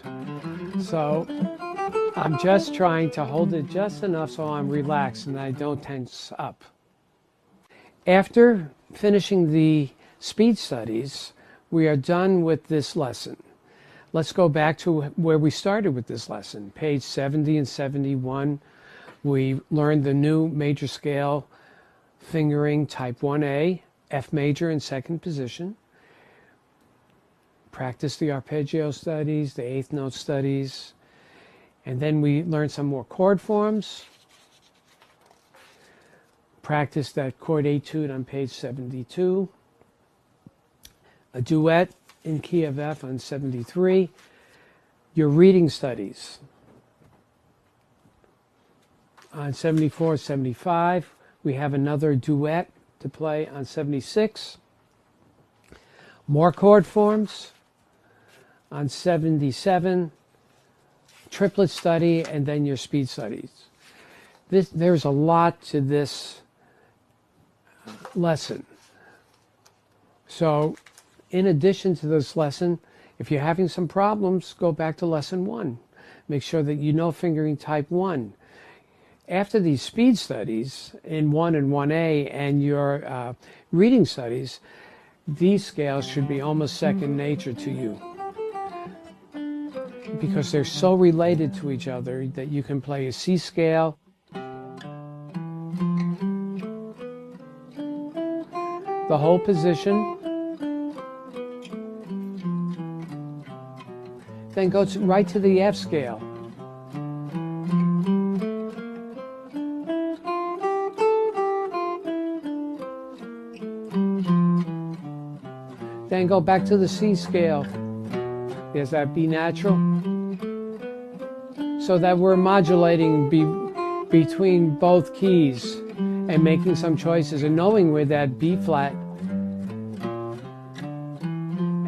So I'm just trying to hold it just enough so I'm relaxed and I don't tense up. After finishing the speed studies, we are done with this lesson. Let's go back to where we started with this lesson. Page 70 and 71, we learned the new major scale fingering type 1A, F major in second position. Practice the arpeggio studies, the eighth note studies, and then we learned some more chord forms. Practice that chord etude on page 72. A duet in key of F on 73. Your reading studies. On 74, 75, we have another duet to play on 76. More chord forms on 77, triplet study, and then your speed studies. There's a lot to this lesson. So in addition to this lesson, if you're having some problems, go back to lesson 1. Make sure that you know fingering type 1. After these speed studies in 1 and 1A and your reading studies, these scales should be almost second nature to you, because they're so related to each other that you can play a C scale, the whole position, then go right to the F scale. Then go back to the C scale. There's that B natural. So that we're modulating between both keys and making some choices and knowing where that B flat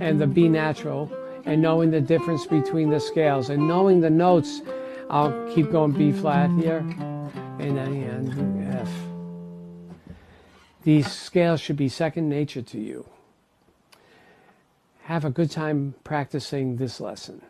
and the B natural, and knowing the difference between the scales and knowing the notes. I'll keep going B flat here and then F. These scales should be second nature to you. Have a good time practicing this lesson.